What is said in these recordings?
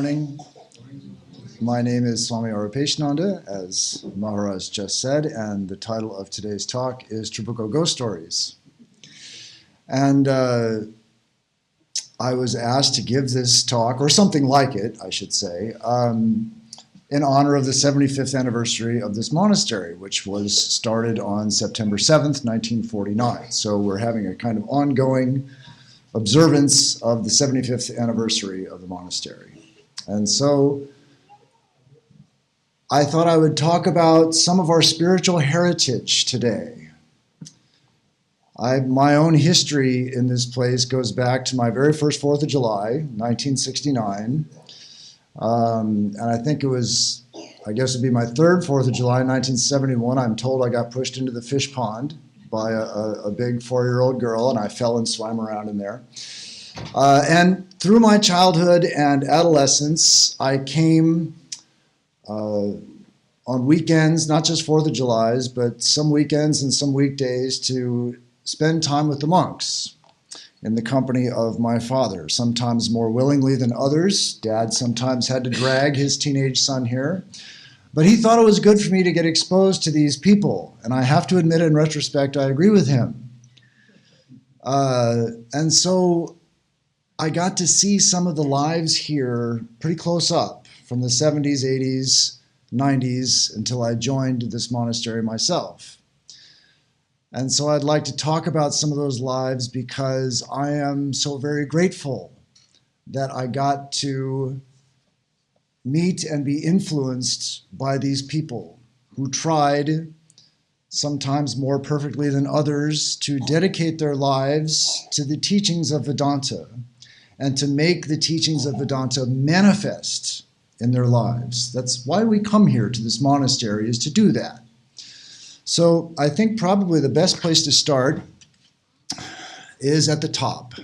morning. My name is Swami Arupeshananda, as Maharaj just said, and the title of today's talk is Trabuco Ghost Stories. And I was asked to give this talk, or something like it, I should say, in honor of the 75th anniversary of this monastery, which was started on September 7th, 1949. So we're having a kind of ongoing observance of the 75th anniversary of the monastery. And so I thought I would talk about some of our spiritual heritage today. My own history in this place goes back to my very first 4th of July, 1969. And I think it was, I guess it'd be my third 4th of July, 1971. I'm told I got pushed into the fish pond by a big 4-year-old girl, and I fell and swam around in there. And through my childhood and adolescence, I came on weekends, not just 4th of July's, but some weekends and some weekdays to spend time with the monks in the company of my father, sometimes more willingly than others. Dad sometimes had to drag his teenage son here. But he thought it was good for me to get exposed to these people. And I have to admit, in retrospect, I agree with him. And so I got to see some of the lives here pretty close up from the 70s, 80s, 90s until I joined this monastery myself. And so I'd like to talk about some of those lives because I am so very grateful that I got to meet and be influenced by these people who tried, sometimes more perfectly than others, to dedicate their lives to the teachings of Vedanta and to make the teachings of Vedanta manifest in their lives. That's why we come here to this monastery, is to do that. So I think probably the best place to start is at the top.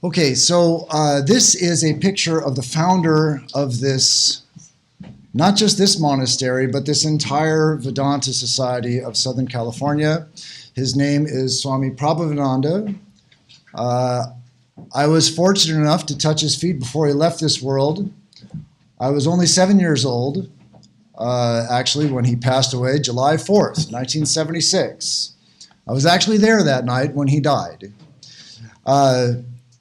Okay, so this is a picture of the founder of this, not just this monastery, but this entire Vedanta Society of Southern California. His name is Swami Prabhavananda. I was fortunate enough to touch his feet before he left this world. I was only 7 years old, actually, when he passed away, July 4th, 1976. I was actually there that night when he died.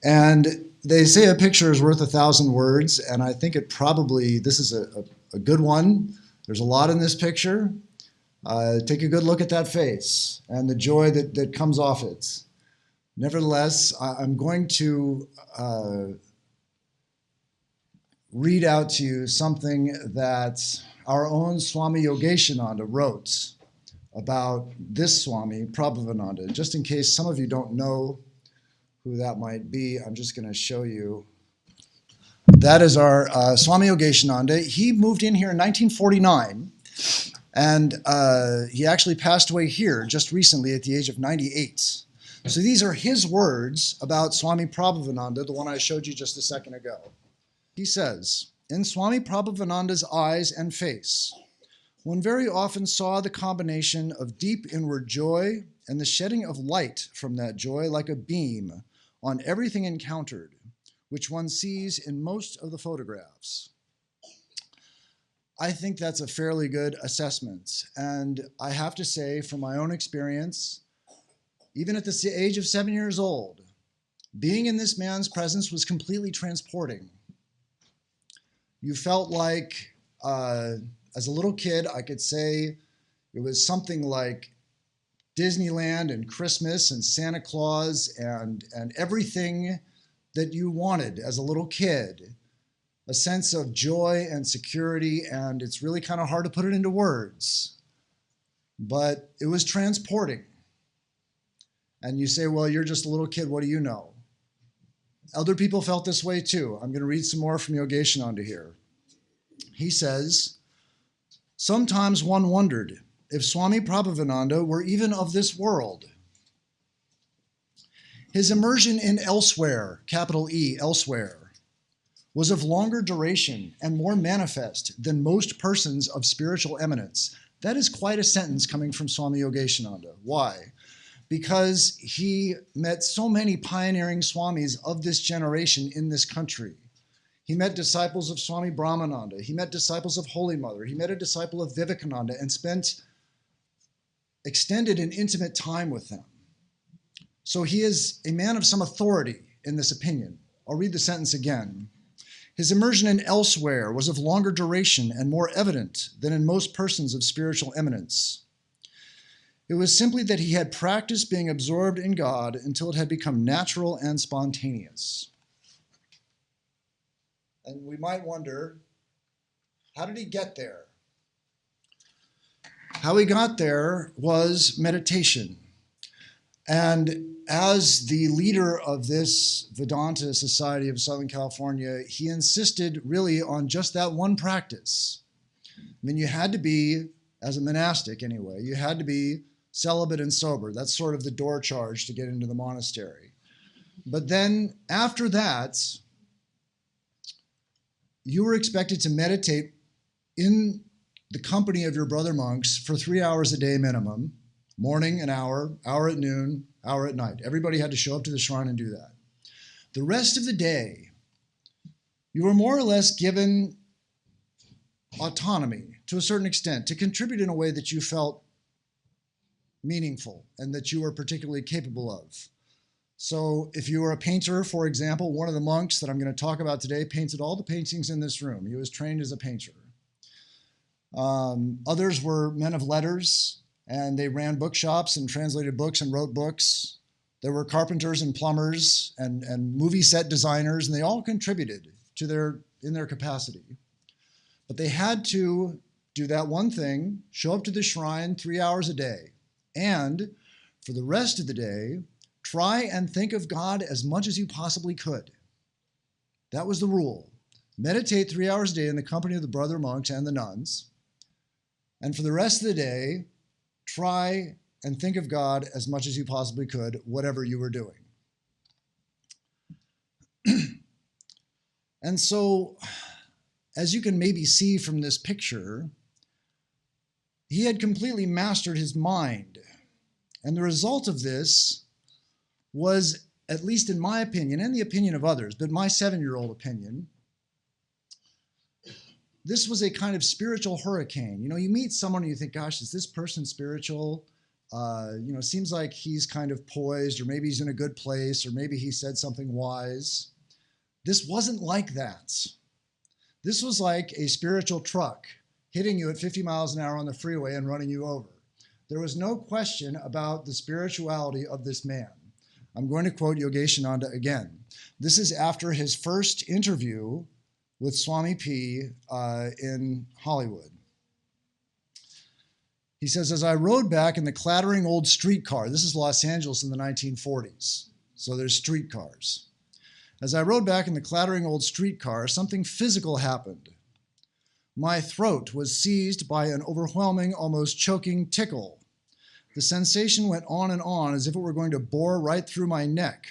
And they say a picture is worth 1,000 words, and I think it probably, this is a good one. There's a lot in this picture. Take a good look at that face and the joy that comes off it. Nevertheless, I'm going to read out to you something that our own Swami Yogeshananda wrote about this Swami Prabhavananda. Just in case some of you don't know who that might be, I'm just going to show you. That is our Swami Yogeshananda. He moved in here in 1949, and he actually passed away here just recently at the age of 98. So these are his words about Swami Prabhavananda, the one I showed you just a second ago. He says, "In Swami Prabhavananda's eyes and face, one very often saw the combination of deep inward joy and the shedding of light from that joy like a beam on everything encountered, which one sees in most of the photographs." I think that's a fairly good assessment. And I have to say, from my own experience, even at the age of 7 years old, being in this man's presence was completely transporting. You felt like, as a little kid, I could say it was something like Disneyland and Christmas and Santa Claus and everything that you wanted as a little kid. A sense of joy and security, and it's really kind of hard to put it into words. But it was transporting. And you say, well, you're just a little kid, what do you know? Elder people felt this way too. I'm going to read some more from Yogeshananda here. He says, "Sometimes one wondered if Swami Prabhavananda were even of this world. His immersion in elsewhere, capital E, elsewhere, was of longer duration and more manifest than most persons of spiritual eminence." That is quite a sentence coming from Swami Yogeshananda. Why? because he met so many pioneering swamis of this generation in this country. He met disciples of Swami Brahmananda. He met disciples of Holy Mother. He met a disciple of Vivekananda and spent extended and intimate time with them. So he is a man of some authority in this opinion. I'll read the sentence again. His immersion in elsewhere was of longer duration and more evident than in most persons of spiritual eminence. It was simply that he had practiced being absorbed in God until it had become natural and spontaneous. And we might wonder, how did he get there? How he got there was meditation. And as the leader of this Vedanta Society of Southern California, he insisted really on just that one practice. I mean, you had to be, as a monastic anyway, you had to be celibate and sober. That's sort of the door charge to get into the monastery. But then after that, you were expected to meditate in the company of your brother monks for 3 hours a day minimum, morning an hour, hour at noon, hour at night. Everybody had to show up to the shrine and do that. The rest of the day, you were more or less given autonomy to a certain extent to contribute in a way that you felt meaningful and that you were particularly capable of. So if you were a painter, for example, one of the monks that I'm going to talk about today painted all the paintings in this room. He was trained as a painter. Others were men of letters, and they ran bookshops and translated books and wrote books. There were carpenters and plumbers and movie set designers, and they all contributed to in their capacity. But they had to do that one thing, show up to the shrine 3 hours a day, and for the rest of the day, try and think of God as much as you possibly could. That was the rule. Meditate 3 hours a day in the company of the brother monks and the nuns. And for the rest of the day, try and think of God as much as you possibly could, whatever you were doing. And so, as you can maybe see from this picture, he had completely mastered his mind. And the result of this was, at least in my opinion, and the opinion of others, but my 7-year-old opinion, this was a kind of spiritual hurricane. You know, you meet someone and you think, gosh, is this person spiritual? Seems like he's kind of poised, or maybe he's in a good place, or maybe he said something wise. This wasn't like that. This was like a spiritual truck hitting you at 50 miles an hour on the freeway and running you over. There was no question about the spirituality of this man. I'm going to quote Yogeshananda again. This is after his first interview with Swami P in Hollywood. He says, as I rode back in the clattering old streetcar, this is Los Angeles in the 1940s, so there's streetcars. As I rode back in the clattering old streetcar, something physical happened. My throat was seized by an overwhelming, almost choking tickle. The sensation went on as if it were going to bore right through my neck.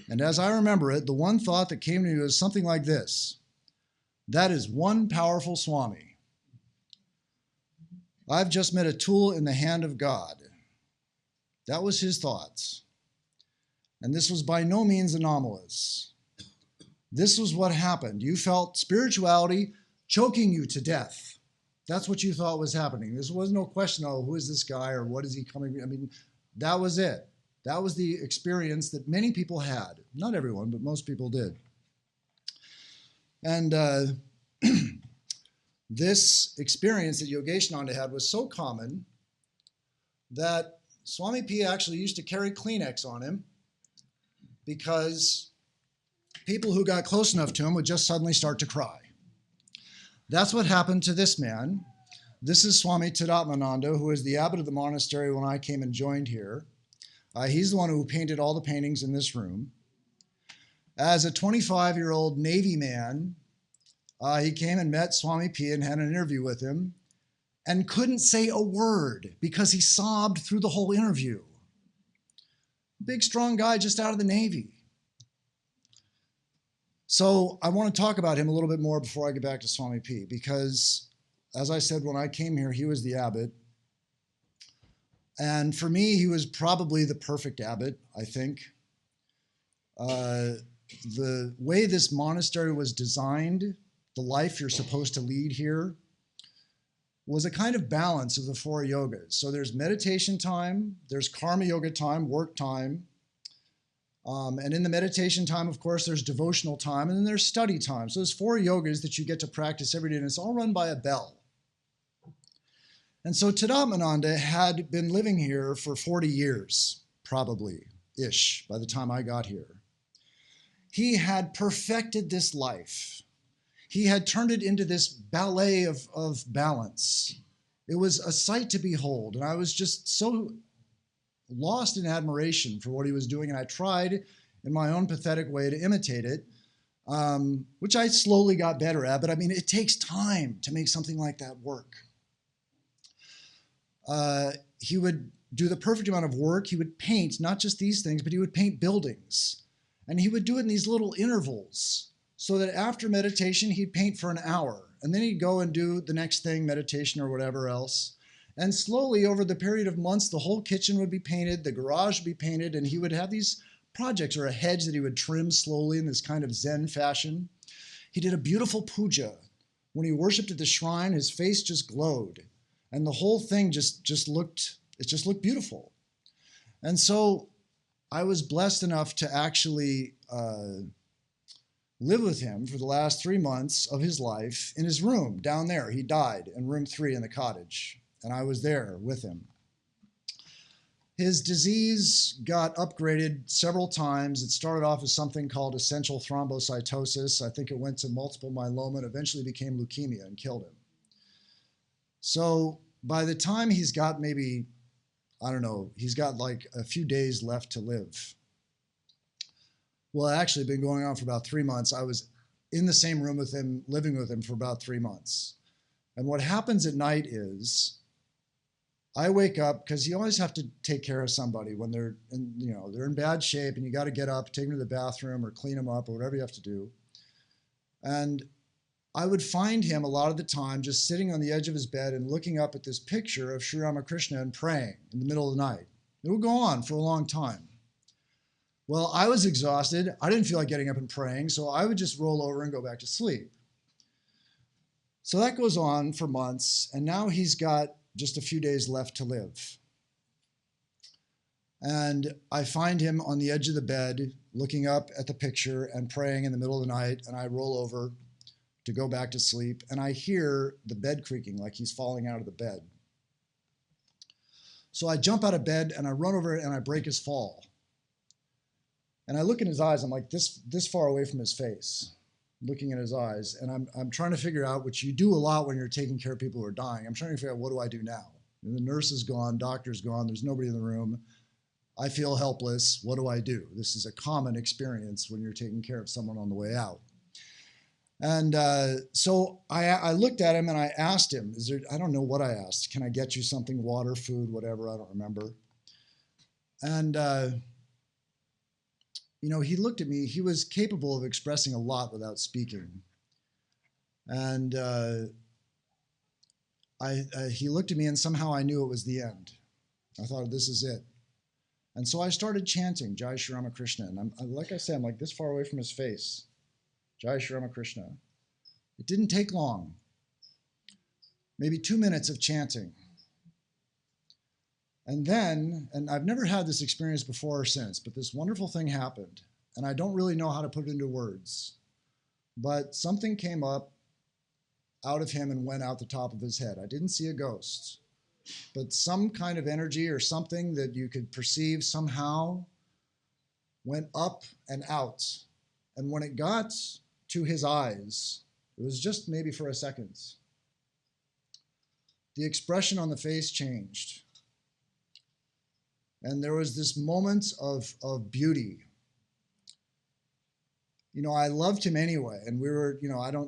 And as I remember it, the one thought that came to me was something like this: that is one powerful Swami. I've just met a tool in the hand of God. That was his thoughts. And this was by no means anomalous. This was what happened. You felt spirituality choking you to death. That's what you thought was happening. There was no question, oh, who is this guy or what is he coming? I mean, that was it. That was the experience that many people had. Not everyone, but most people did. And this experience that Yogeshananda had was so common that Swami P actually used to carry Kleenex on him, because people who got close enough to him would just suddenly start to cry. That's what happened to this man. This is Swami Tadatmananda, who is the abbot of the monastery when I came and joined here. He's the one who painted all the paintings in this room. As a 25-year-old Navy man, he came and met Swami P and had an interview with him and couldn't say a word because he sobbed through the whole interview. Big, strong guy just out of the Navy. So I want to talk about him a little bit more before I get back to Swami P, because as I said, when I came here, he was the abbot. And for me, he was probably the perfect abbot, I think. The way this monastery was designed, the life you're supposed to lead here, was a kind of balance of the four yogas. So there's meditation time, there's karma yoga time, work time. And in the meditation time, of course, there's devotional time, and then there's study time. So there's four yogas that you get to practice every day, and it's all run by a bell. And so Tadamananda had been living here for 40 years, probably-ish, by the time I got here. He had perfected this life. He had turned it into this ballet of balance. It was a sight to behold, and I was just so lost in admiration for what he was doing, and I tried in my own pathetic way to imitate it, which I slowly got better at, but I mean, it takes time to make something like that work. He would do the perfect amount of work. He would paint not just these things, but he would paint buildings. And he would do it in these little intervals so that after meditation, he'd paint for an hour. And then he'd go and do the next thing, meditation or whatever else. And slowly, over the period of months, the whole kitchen would be painted, the garage would be painted, and he would have these projects or a hedge that he would trim slowly in this kind of Zen fashion. He did a beautiful puja. When he worshiped at the shrine, his face just glowed. And the whole thing just looked beautiful. And so I was blessed enough to actually live with him for the last 3 months of his life in his room down there. He died in room 3 in the cottage, and I was there with him. His disease got upgraded several times. It started off as something called essential thrombocytosis. I think it went to multiple myeloma and eventually became leukemia and killed him. So by the time he's got maybe, I don't know, he's got like a few days left to live. Well, it actually been going on for about 3 months. I was in the same room with him, living with him for about 3 months. And what happens at night is I wake up, because you always have to take care of somebody when they're in bad shape, and you got to get up, take them to the bathroom or clean them up or whatever you have to do. And I would find him a lot of the time just sitting on the edge of his bed and looking up at this picture of Sri Ramakrishna and praying in the middle of the night. It would go on for a long time. Well, I was exhausted. I didn't feel like getting up and praying, so I would just roll over and go back to sleep. So that goes on for months, and now he's got just a few days left to live. And I find him on the edge of the bed, looking up at the picture and praying in the middle of the night, and I roll over to go back to sleep, and I hear the bed creaking like he's falling out of the bed. So I jump out of bed, and I run over and I break his fall. And I look in his eyes, I'm like this far away from his face, looking at his eyes, and I'm trying to figure out, which you do a lot when you're taking care of people who are dying. I'm trying to figure out, what do I do now? And the nurse is gone, doctor's gone, there's nobody in the room. I feel helpless. What do I do? This is a common experience when you're taking care of someone on the way out. And so I looked at him and I asked him, I don't know what I asked. Can I get you something, water, food, whatever? I don't remember. And he looked at me. He was capable of expressing a lot without speaking. And he looked at me, and somehow I knew it was the end. I thought, this is it. And so I started chanting Jai Shri Ramakrishna. And like I said, I'm like this far away from his face. Jai Shri Ramakrishna. It didn't take long. Maybe 2 minutes of chanting. And then, and I've never had this experience before or since, but this wonderful thing happened. And I don't really know how to put it into words. But something came up out of him and went out the top of his head. I didn't see a ghost. But some kind of energy or something that you could perceive somehow went up and out. And when it got to his eyes, it was just maybe for a second. The expression on the face changed. And there was this moment of beauty. I loved him anyway. And we were,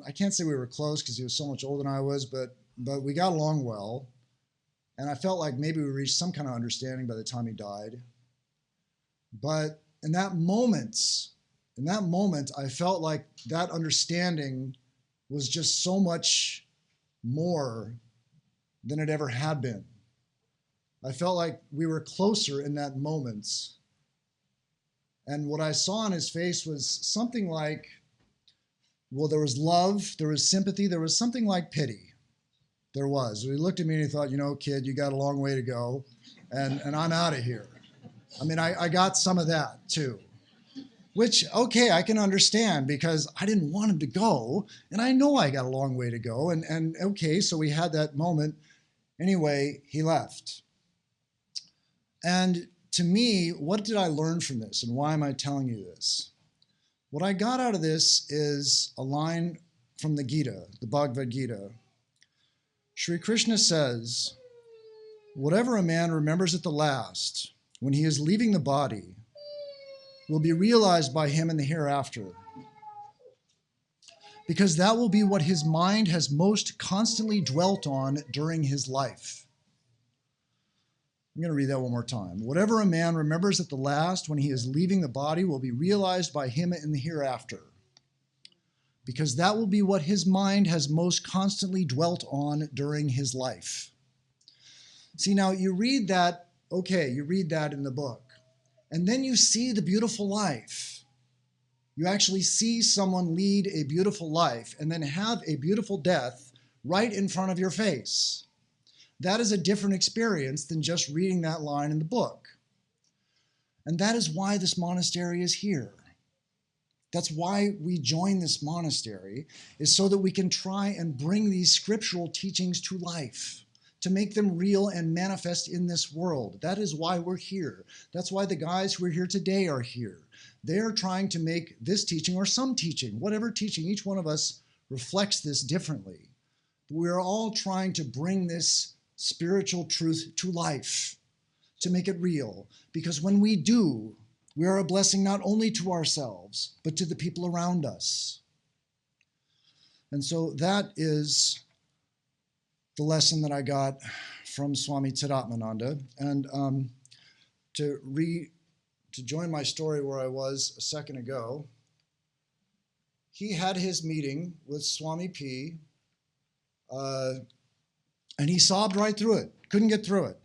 I can't say we were close because he was so much older than I was, but we got along well. And I felt like maybe we reached some kind of understanding by the time he died. But in that moment, I felt like that understanding was just so much more than it ever had been. I felt like we were closer in that moment. And what I saw on his face was something like, well, there was love, there was sympathy, there was something like pity. There was. He looked at me and he thought, you know, kid, you got a long way to go, and I'm out of here. I mean, I got some of that too. Which, okay, I can understand because I didn't want him to go, and I know I got a long way to go, and okay, so we had that moment. Anyway, he left. And to me, what did I learn from this, and why am I telling you this? What I got out of this is a line from the Gita, the Bhagavad Gita. Sri Krishna says, whatever a man remembers at the last, when he is leaving the body, will be realized by him in the hereafter, because that will be what his mind has most constantly dwelt on during his life. I'm going to read that one more time. Whatever a man remembers at the last, when he is leaving the body, will be realized by him in the hereafter, because that will be what his mind has most constantly dwelt on during his life. See, now you read that, okay, you read that in the book, and then you see the beautiful life. You actually see someone lead a beautiful life and then have a beautiful death right in front of your face. That is a different experience than just reading that line in the book. And that is why this monastery is here. That's why we join this monastery, is so that we can try and bring these scriptural teachings to life, to make them real and manifest in this world. That is why we're here. That's why the guys who are here today are here. They're trying to make this teaching, or some teaching, whatever teaching, each one of us reflects this differently. But we're all trying to bring this spiritual truth to life, to make it real. Because when we do, we are a blessing not only to ourselves, but to the people around us. And so that is the lesson that I got from Swami Chidatmananda. And to join my story where I was a second ago, he had his meeting with Swami P, and he sobbed right through it, couldn't get through it.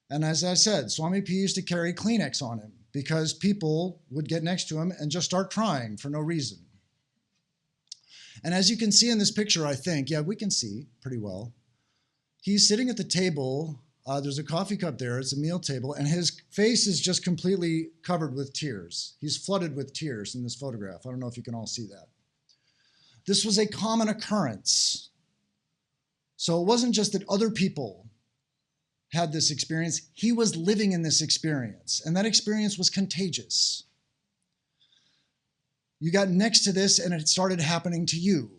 And as I said, Swami P used to carry Kleenex on him because people would get next to him and just start crying for no reason. And as you can see in this picture, I think, yeah, we can see pretty well. He's sitting at the table. There's a coffee cup there. It's a meal table. And his face is just completely covered with tears. He's flooded with tears in this photograph. I don't know if you can all see that. This was a common occurrence. So it wasn't just that other people had this experience. He was living in this experience. And that experience was contagious. You got next to this and it started happening to you.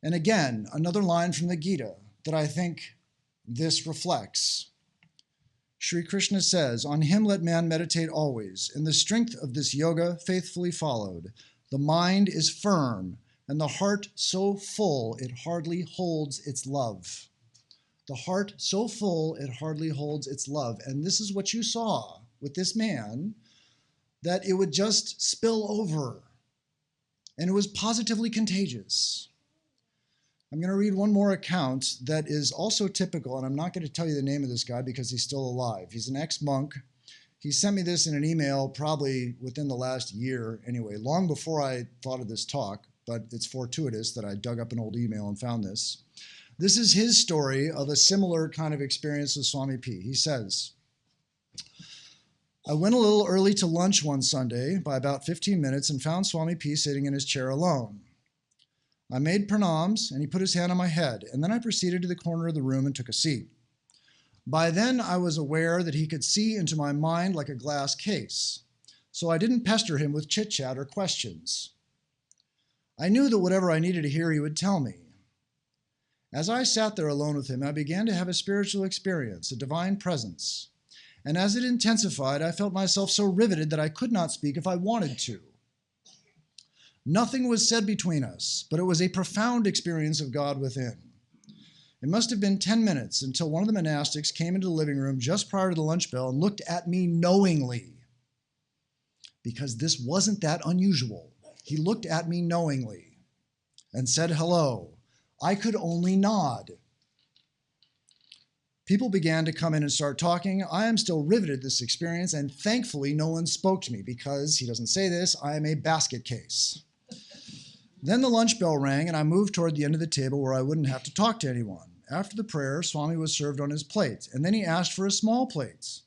And again, another line from the Gita that I think this reflects. Sri Krishna says, on him let man meditate always. In the strength of this yoga faithfully followed, the mind is firm and the heart so full it hardly holds its love. The heart so full it hardly holds its love. And this is what you saw with this man, that it would just spill over. And it was positively contagious. I'm going to read one more account that is also typical, and I'm not going to tell you the name of this guy because he's still alive. He's an ex-monk. He sent me this in an email probably within the last year anyway, long before I thought of this talk, but it's fortuitous that I dug up an old email and found this. This is his story of a similar kind of experience with Swami P. He says, I went a little early to lunch one Sunday by about 15 minutes and found Swami P sitting in his chair alone. I made pranams and he put his hand on my head, and then I proceeded to the corner of the room and took a seat. By then I was aware that he could see into my mind like a glass case, so I didn't pester him with chit-chat or questions. I knew that whatever I needed to hear he would tell me. As I sat there alone with him, I began to have a spiritual experience, a divine presence. And as it intensified, I felt myself so riveted that I could not speak if I wanted to. Nothing was said between us, but it was a profound experience of God within. It must have been 10 minutes until one of the monastics came into the living room just prior to the lunch bell and looked at me knowingly, because this wasn't that unusual. He looked at me knowingly and said hello. I could only nod. People began to come in and start talking. I am still riveted at this experience, and thankfully no one spoke to me because, he doesn't say this, I am a basket case. Then the lunch bell rang, and I moved toward the end of the table where I wouldn't have to talk to anyone. After the prayer, Swami was served on his plate, and then he asked for a small plate.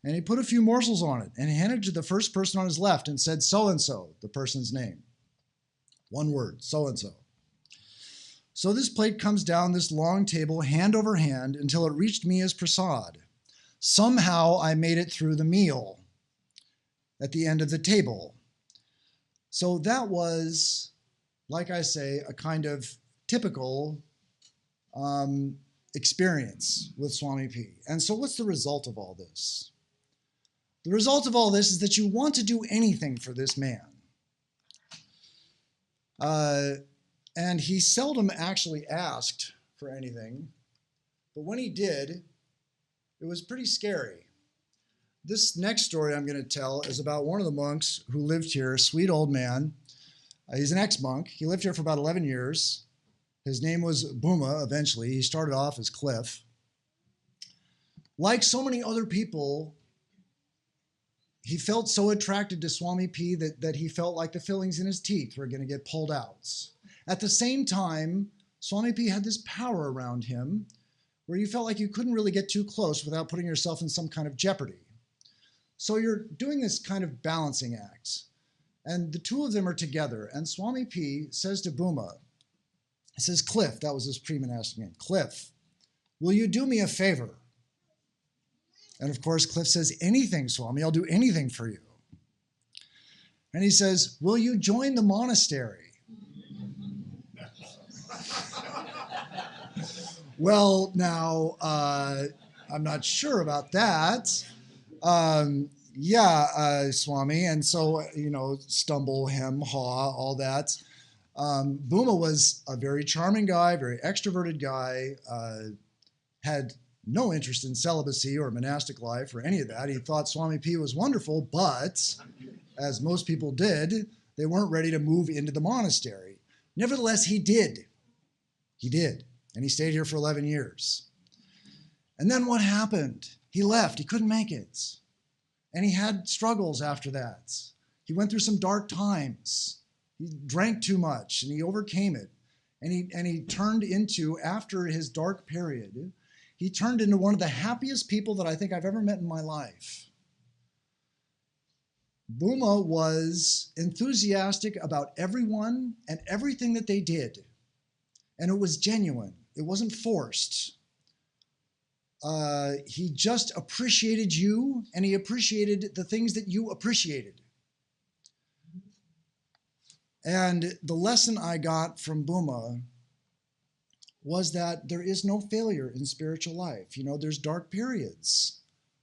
And he put a few morsels on it, and he handed it to the first person on his left and said, so-and-so, the person's name. One word, so-and-so. So this plate comes down this long table, hand over hand, until it reached me as prasad. Somehow I made it through the meal at the end of the table. So that was, like I say, a kind of typical experience with Swami P. And so what's the result of all this? The result of all this is that you want to do anything for this man. And he seldom actually asked for anything, but when he did, it was pretty scary. This next story I'm going to tell is about one of the monks who lived here, a sweet old man. He's an ex-monk. He lived here for about 11 years. His name was Buma eventually. He started off as Cliff. Like so many other people, he felt so attracted to Swami P that he felt like the fillings in his teeth were going to get pulled out. At the same time, Swami P had this power around him where you felt like you couldn't really get too close without putting yourself in some kind of jeopardy. So you're doing this kind of balancing act. And the two of them are together. And Swami P says to Buma, he says, Cliff, that was his pre-monastic name, Cliff, will you do me a favor? And of course, Cliff says, anything, Swami, I'll do anything for you. And he says, will you join the monastery? Well, now, I'm not sure about that. Swami. And so, stumble, hem, haw, all that. Buma was a very charming guy, very extroverted guy, had no interest in celibacy or monastic life or any of that. He thought Swami P was wonderful, but as most people did, they weren't ready to move into the monastery. Nevertheless, he did. He did. And he stayed here for 11 years. And then what happened? He left. He couldn't make it. And he had struggles after that. He went through some dark times. He drank too much and he overcame it. And he turned into, after his dark period, he turned into one of the happiest people that I think I've ever met in my life. Buma was enthusiastic about everyone and everything that they did. And it was genuine. It wasn't forced. He just appreciated you, and he appreciated the things that you appreciated. And the lesson I got from Buma was that there is no failure in spiritual life. There's dark periods.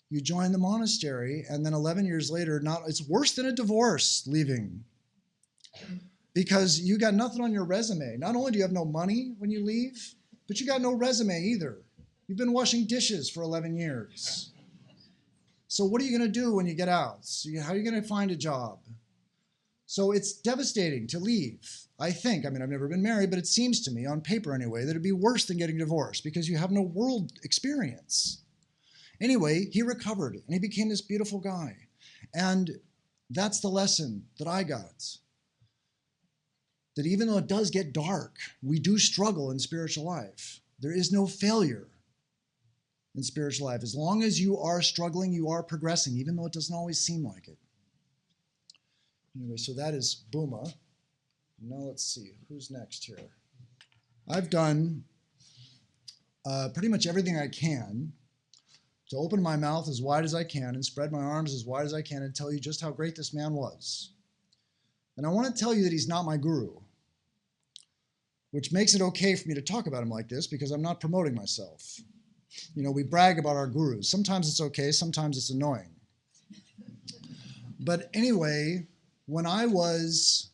You join the monastery, and then 11 years later, it's worse than a divorce leaving. Because you got nothing on your resume. Not only do you have no money when you leave, but you got no resume either. You've been washing dishes for 11 years. So what are you going to do when you get out? How are you going to find a job? So it's devastating to leave. I think, I've never been married, but it seems to me, on paper anyway, that it'd be worse than getting divorced because you have no world experience. Anyway, he recovered and he became this beautiful guy. And that's the lesson that I got. That even though it does get dark, we do struggle in spiritual life. There is no failure in spiritual life. As long as you are struggling, you are progressing, even though it doesn't always seem like it. Anyway, so that is Buma. Now let's see, who's next here? I've done pretty much everything I can to open my mouth as wide as I can and spread my arms as wide as I can and tell you just how great this man was. And I want to tell you that he's not my guru, which makes it okay for me to talk about him like this because I'm not promoting myself. We brag about our gurus. Sometimes it's okay, sometimes it's annoying. But anyway, when I was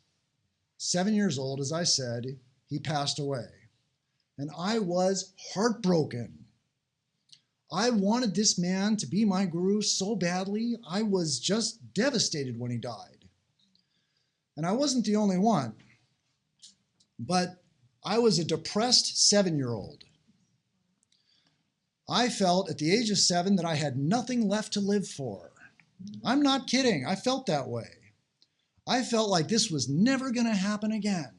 7 years old, as I said, he passed away. And I was heartbroken. I wanted this man to be my guru so badly. I was just devastated when he died. And I wasn't the only one. But I was a depressed 7-year-old. I felt at the age of 7 that I had nothing left to live for. I'm not kidding. I felt that way. I felt like this was never going to happen again.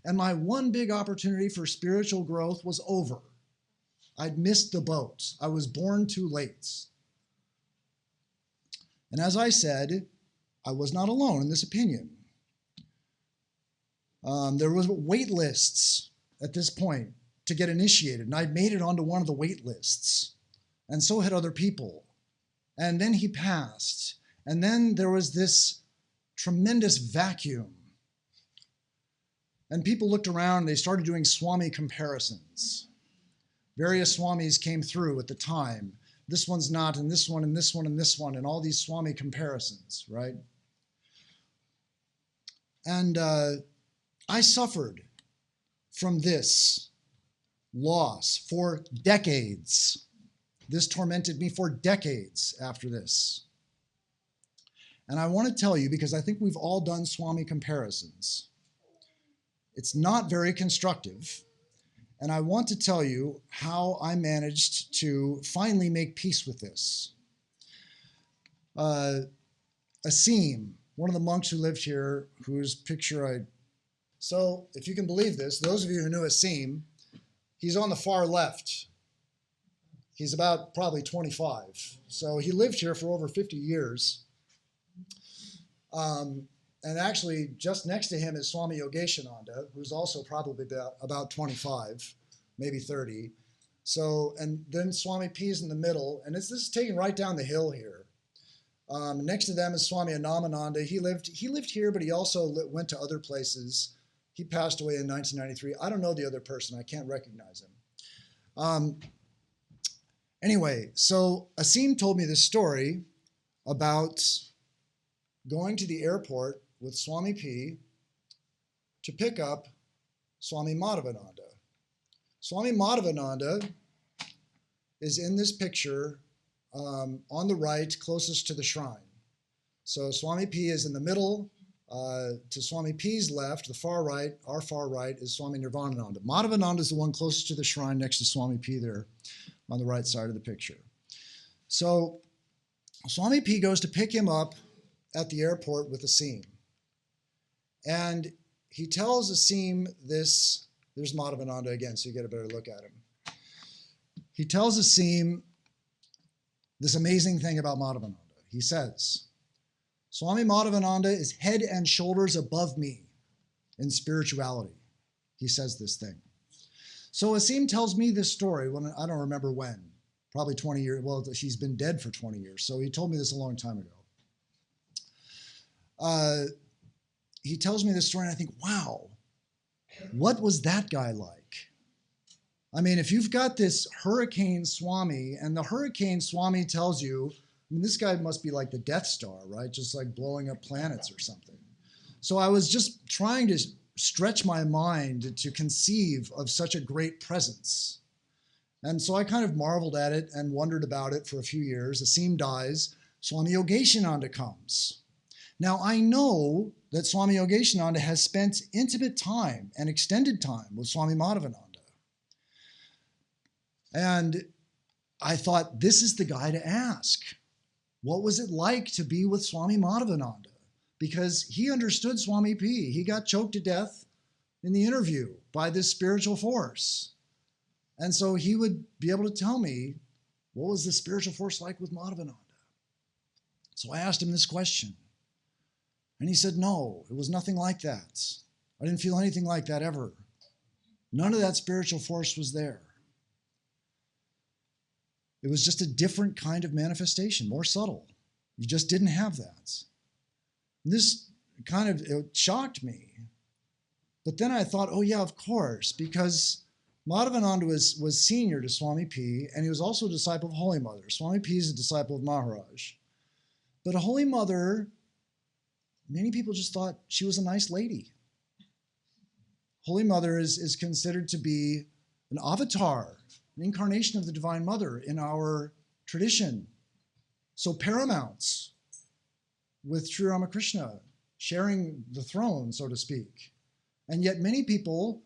And my one big opportunity for spiritual growth was over. I'd missed the boat. I was born too late. And as I said, I was not alone in this opinion. There was wait lists at this point to get initiated, and I'd made it onto one of the wait lists, and so had other people. And then he passed, and then there was this tremendous vacuum. And people looked around, and they started doing Swami comparisons. Various Swamis came through at the time. This one's not, and this one, and this one, and this one, and all these Swami comparisons, right? And I suffered from this loss for decades. This tormented me for decades after this. And I want to tell you, because I think we've all done Swami comparisons, it's not very constructive. And I want to tell you how I managed to finally make peace with this. Asim, one of the monks who lived here, whose picture So if you can believe this, those of you who knew Asim, he's on the far left. He's about probably 25. So he lived here for over 50 years. And actually, just next to him is Swami Yogeshananda, who's also probably about 25, maybe 30. So, and then Swami P is in the middle, and this is taken right down the hill here. Next to them is Swami Anamananda. He lived here, but he also went to other places. He passed away in 1993. I don't know the other person. I can't recognize him. Anyway, so Asim told me this story about going to the airport with Swami P to pick up Swami Madhavananda. Swami Madhavananda is in this picture on the right, closest to the shrine. So Swami P is in the middle. To Swami P's left, the far right, our far right, is Swami Nirvanananda. Madhavananda is the one closest to the shrine next to Swami P there on the right side of the picture. So Swami P goes to pick him up at the airport with Asim. And he tells Asim this, there's Madhavananda again, so you get a better look at him. He tells Asim this amazing thing about Madhavananda. He says, Swami Madhavananda is head and shoulders above me in spirituality. He says this thing. So Asim tells me this story when I don't remember when, probably 20 years. Well, she's been dead for 20 years. So he told me this a long time ago. He tells me this story and I think, wow, what was that guy like? I mean, if you've got this Hurricane Swami and the Hurricane Swami tells you, I mean, this guy must be like the Death Star, right? Just like blowing up planets or something. So I was just trying to stretch my mind to conceive of such a great presence. And so I kind of marveled at it and wondered about it for a few years. Asim dies, Swami Yogeshananda comes. Now I know that Swami Yogeshananda has spent intimate time and extended time with Swami Madhavananda. And I thought, this is the guy to ask. What was it like to be with Swami Madhavananda? Because he understood Swami P. He got choked to death in the interview by this spiritual force. And so he would be able to tell me, what was the spiritual force like with Madhavananda? So I asked him this question. And he said, no, it was nothing like that. I didn't feel anything like that ever. None of that spiritual force was there. It was just a different kind of manifestation, more subtle. You just didn't have that. This kind of it shocked me. But then I thought, oh yeah, of course, because Madhavananda was senior to Swami P, and he was also a disciple of Holy Mother. Swami P is a disciple of Maharaj. But a Holy Mother, many people just thought she was a nice lady. Holy Mother is considered to be an avatar, an incarnation of the Divine Mother in our tradition. So paramounts with Sri Ramakrishna, sharing the throne, so to speak. And yet many people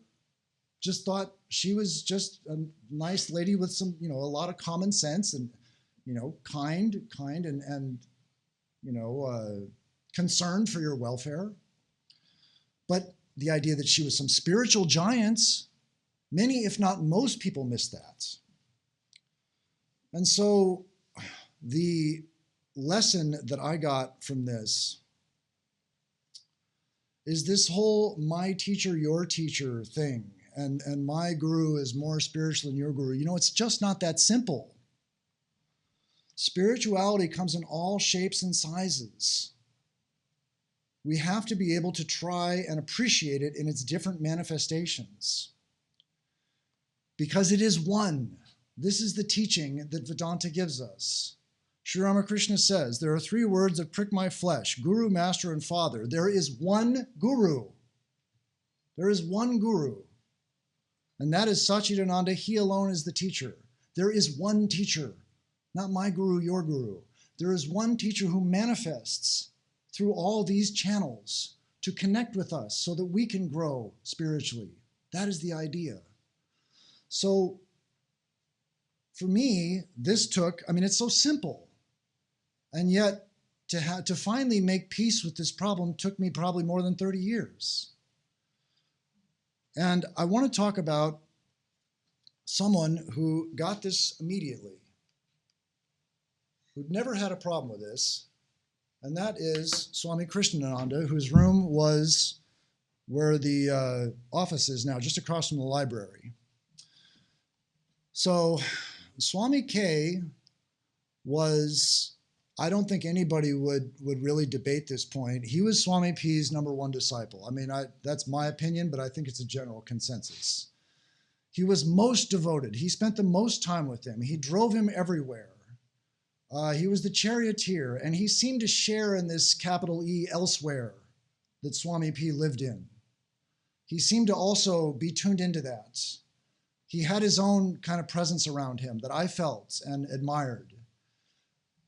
just thought she was just a nice lady with some, a lot of common sense and, kind and concerned for your welfare. But the idea that she was some spiritual giants, many, if not most people missed that. And so the lesson that I got from this is this whole my teacher, your teacher thing, and my guru is more spiritual than your guru. It's just not that simple. Spirituality comes in all shapes and sizes. We have to be able to try and appreciate it in its different manifestations, because it is one. This is the teaching that Vedanta gives us. Sri Ramakrishna says, there are 3 words that prick my flesh: Guru, Master, and Father. There is one Guru. There is one Guru. And that is Satchidananda. He alone is the teacher. There is one teacher, not my guru, your guru. There is one teacher who manifests through all these channels to connect with us so that we can grow spiritually. That is the idea. So for me, this took, it's so simple. And yet to finally make peace with this problem took me probably more than 30 years. And I want to talk about someone who got this immediately, who'd never had a problem with this, and that is Swami Krishnananda, whose room was where the office is now, just across from the library. So Swami K was, I don't think anybody would really debate this point. He was Swami P's #1 disciple. That's my opinion, but I think it's a general consensus. He was most devoted. He spent the most time with him. He drove him everywhere. He was the charioteer, and he seemed to share in this capital E elsewhere that Swami P lived in. He seemed to also be tuned into that. He had his own kind of presence around him that I felt and admired.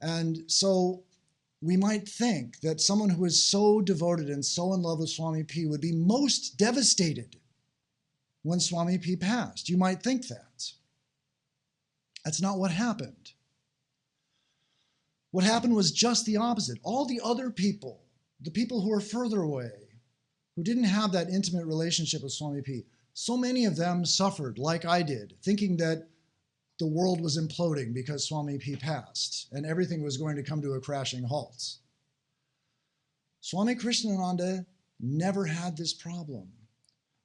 And so we might think that someone who is so devoted and so in love with Swami P would be most devastated when Swami P passed. You might think that. That's not what happened. What happened was just the opposite. All the other people, the people who were further away, who didn't have that intimate relationship with Swami P, so many of them suffered like I did, thinking that the world was imploding because Swami P passed and everything was going to come to a crashing halt. Swami Krishnananda never had this problem.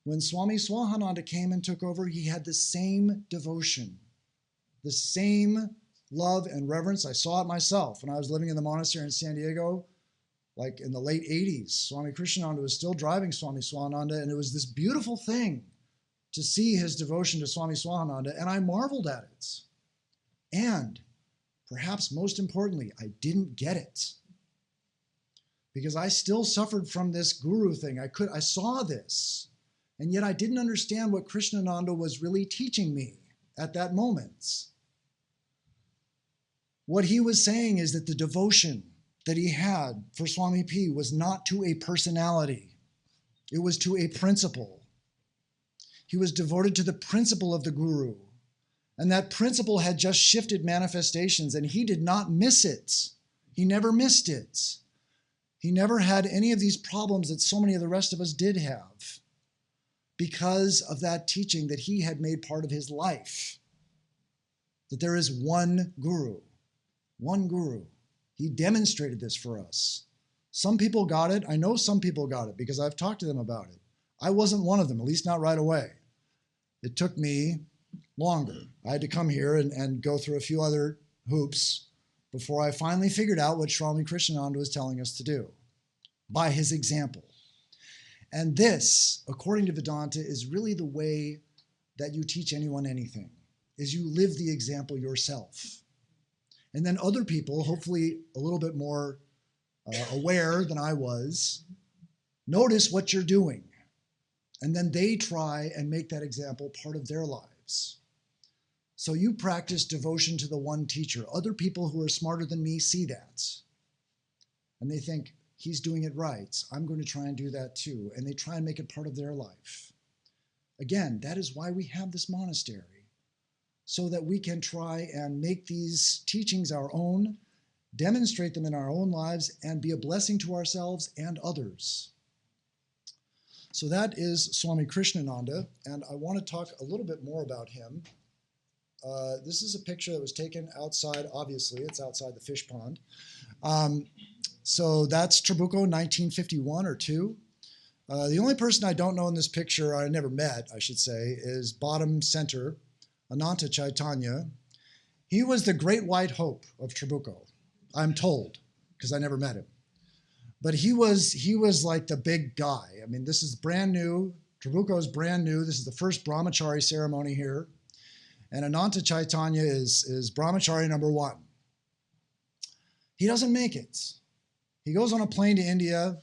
When Swami Swahananda came and took over, he had the same devotion, the same love and reverence. I saw it myself when I was living in the monastery in San Diego, like in the late 80s. Swami Krishnananda was still driving Swami Swahananda, and it was this beautiful thing to see his devotion to Swami Swahananda, and I marveled at it. And perhaps most importantly, I didn't get it, because I still suffered from this guru thing. I saw this, and yet I didn't understand what Krishnananda was really teaching me at that moment. What he was saying is that the devotion that he had for Swami P was not to a personality. It was to a principle. He was devoted to the principle of the guru. And that principle had just shifted manifestations, and he did not miss it. He never missed it. He never had any of these problems that so many of the rest of us did have because of that teaching that he had made part of his life. That there is one guru. One guru. He demonstrated this for us. Some people got it. I know some people got it because I've talked to them about it. I wasn't one of them, at least not right away. It took me longer. I had to come here and go through a few other hoops before I finally figured out what Swami Krishnananda was telling us to do by his example. And this, according to Vedanta, is really the way that you teach anyone anything, is you live the example yourself. And then other people, hopefully a little bit more aware than I was, notice what you're doing. And then they try and make that example part of their lives. So you practice devotion to the one teacher. Other people who are smarter than me see that. And they think, he's doing it right. I'm going to try and do that too. And they try and make it part of their life. Again, that is why we have this monastery, so that we can try and make these teachings our own, demonstrate them in our own lives, and be a blessing to ourselves and others. So that is Swami Krishnananda, and I want to talk a little bit more about him. This is a picture that was taken outside, obviously, it's outside the fish pond. So that's Trabuco, 1951 or 2. The only person I don't know in this picture, I never met, I should say, is bottom center, Ananta Chaitanya. He was the great white hope of Trabuco, I'm told, because I never met him. But he was like the big guy. I mean, this is brand new. Trabuco is brand new. This is the first brahmachari ceremony here. And Ananta Chaitanya is brahmachari number 1. He doesn't make it. He goes on a plane to India,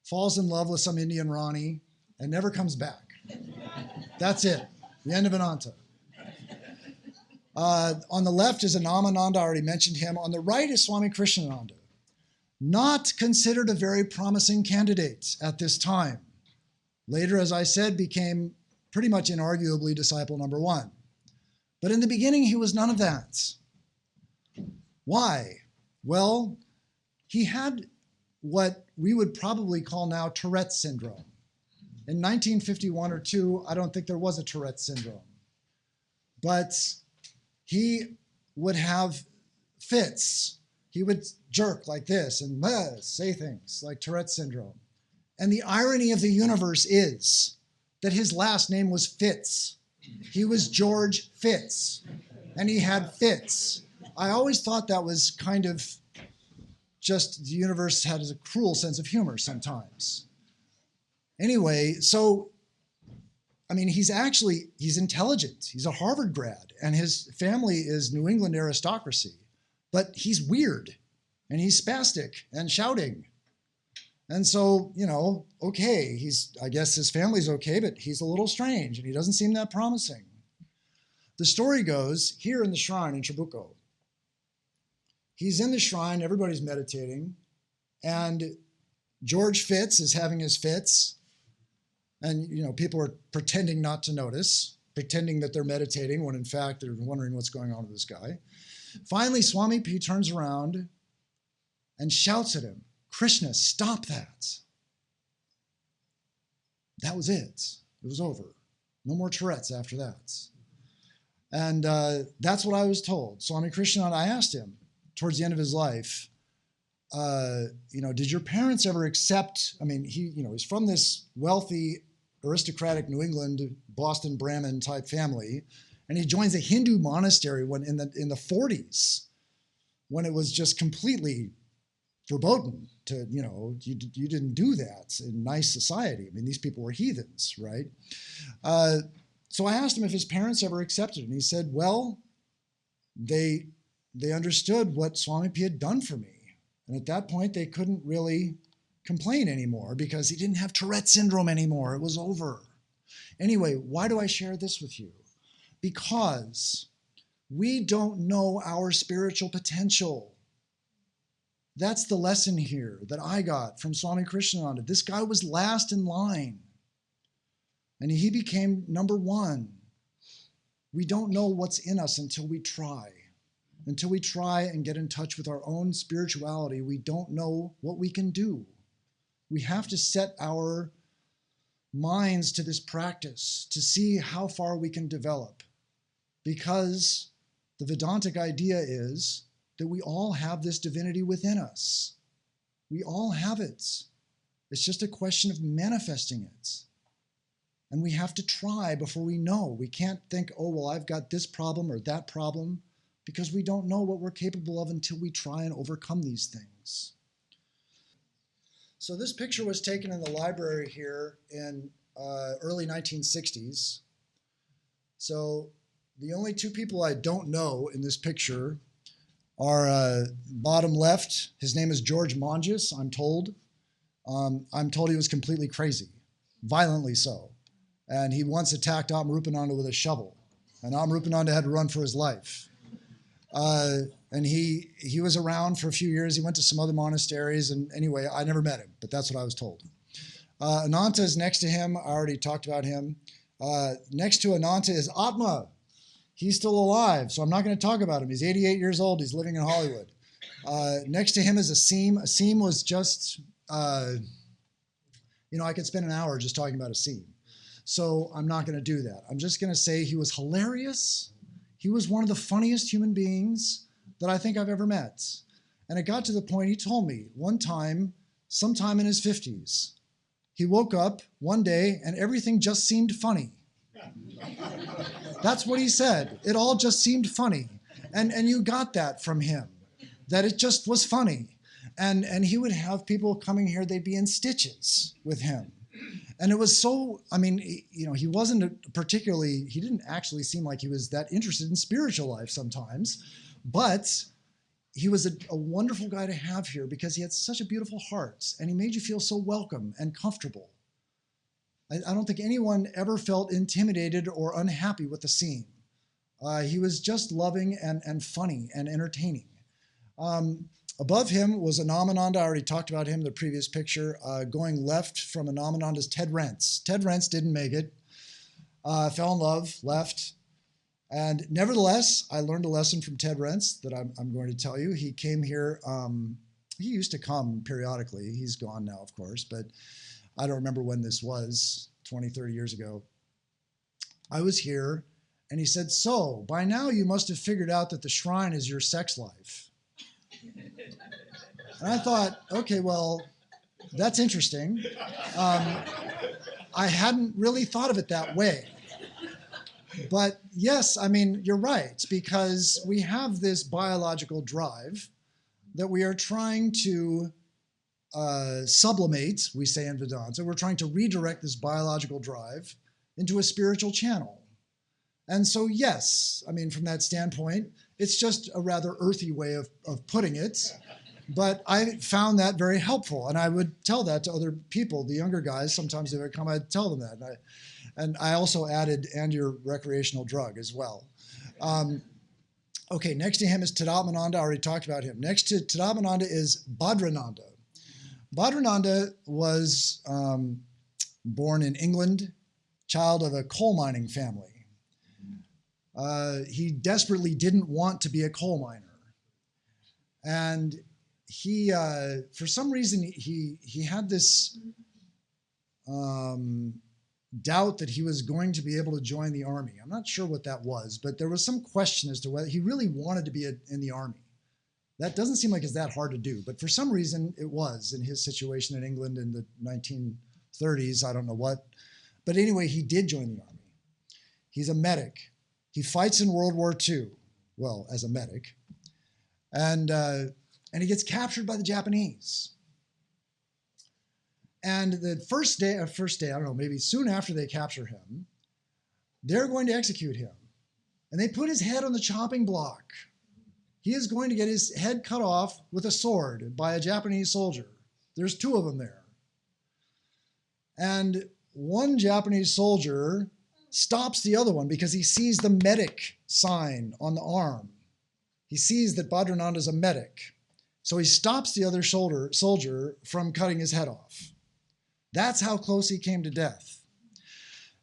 falls in love with some Indian Rani, and never comes back. That's it. The end of Ananta. On the left is Anamananda, I already mentioned him. On the right is Swami Krishnananda. Not considered a very promising candidate at this time. Later, as I said, became pretty much inarguably disciple number 1. But in the beginning, he was none of that. Why? Well, he had what we would probably call now Tourette's syndrome. In 1951 or 2, I don't think there was a Tourette's syndrome. But he would have fits. He would jerk like this and say things like Tourette's syndrome. And the irony of the universe is that his last name was Fitz. He was George Fitz, and he had fits. I always thought that was kind of just the universe had a cruel sense of humor sometimes. Anyway, so, I mean, he's intelligent. He's a Harvard grad, and his family is New England aristocracy. But he's weird, and he's spastic and shouting. And so, you know, okay, I guess his family's okay, but he's a little strange, and he doesn't seem that promising. The story goes, here in the shrine in Trabuco, he's in the shrine, everybody's meditating, and George Fitz is having his fits, and, you know, people are pretending not to notice, pretending that they're meditating, when in fact they're wondering what's going on with this guy. Finally, Swami P turns around and shouts at him, "Krishna, stop that." That was it. It was over. No more Tourette's after that. And that's what I was told. Swami Krishnananda, I asked him towards the end of his life, you know, did your parents ever accept, I mean, he's from this wealthy, aristocratic New England, Boston Brahmin type family, and he joins a Hindu monastery when in the 40s, when it was just completely verboten to, you know, you didn't do that in nice society. I mean, these people were heathens, right? So I asked him if his parents ever accepted it, and he said, well, they understood what Swami P had done for me. And at that point, they couldn't really complain anymore because he didn't have Tourette's syndrome anymore. It was over. Anyway, why do I share this with you? Because we don't know our spiritual potential. That's the lesson here that I got from Swami Krishnananda. This guy was last in line, and he became number 1. We don't know what's in us until we try. Until we try and get in touch with our own spirituality, we don't know what we can do. We have to set our minds to this practice to see how far we can develop. Because the Vedantic idea is that we all have this divinity within us. We all have it. It's just a question of manifesting it. And we have to try before we know. We can't think, oh, well, I've got this problem or that problem, because we don't know what we're capable of until we try and overcome these things. So this picture was taken in the library here in early 1960s. So the only 2 people I don't know in this picture are bottom left. His name is George Monges, I'm told. I'm told he was completely crazy, violently so. And he once attacked Rupananda with a shovel. And Rupananda had to run for his life. And he was around for a few years. He went to some other monasteries. And anyway, I never met him, but that's what I was told. Ananta is next to him. I already talked about him. Next to Ananta is Atma. He's still alive, so I'm not going to talk about him. He's 88 years old. He's living in Hollywood. Next to him is Asim. Asim was just, I could spend an hour just talking about Asim. So I'm not going to do that. I'm just going to say he was hilarious. He was one of the funniest human beings that I think I've ever met. And it got to the point he told me one time, sometime in his 50s, he woke up one day and everything just seemed funny. That's what he said. It all just seemed funny. And you got that from him, that it just was funny. And he would have people coming here, they'd be in stitches with him. And it was so, he wasn't he didn't actually seem like he was that interested in spiritual life sometimes, but he was a wonderful guy to have here because he had such a beautiful heart and he made you feel so welcome and comfortable. I don't think anyone ever felt intimidated or unhappy with the scene. He was just loving and funny and entertaining. Above him was Anamananda. I already talked about him in the previous picture. Going left from Anamananda's Ted Rents. Ted Rents didn't make it, fell in love, left. And nevertheless, I learned a lesson from Ted Rents that I'm going to tell you. He came here, he used to come periodically. He's gone now, of course, but I don't remember when this was, 20, 30 years ago. I was here and he said, so by now you must have figured out that the shrine is your sex life. And I thought, okay, well, that's interesting. I hadn't really thought of it that way. But yes, you're right, because we have this biological drive that we are trying to sublimate, we say in Vedanta. We're trying to redirect this biological drive into a spiritual channel. And so, yes, from that standpoint, it's just a rather earthy way of putting it. But I found that very helpful. And I would tell that to other people, the younger guys. Sometimes they would come, I'd tell them that. And I also added, and your recreational drug as well. Okay, next to him is Tadamananda. I already talked about him. Next to Tadamananda is Bhadrananda. Bhadrananda was born in England, child of a coal mining family. He desperately didn't want to be a coal miner. And he, for some reason, he had this doubt that he was going to be able to join the army. I'm not sure what that was, but there was some question as to whether he really wanted to be in the army. That doesn't seem like it's that hard to do, but for some reason it was in his situation in England in the 1930s, I don't know what. But anyway, he did join the army. He's a medic. He fights in World War II, well, as a medic. And he gets captured by the Japanese. And the first day, I don't know, maybe soon after they capture him, they're going to execute him. And they put his head on the chopping block. He is going to get his head cut off with a sword by a Japanese soldier. There's two of them there. And one Japanese soldier stops the other one because he sees the medic sign on the arm. He sees that Bhadrananda is a medic. So he stops the other soldier from cutting his head off. That's how close he came to death.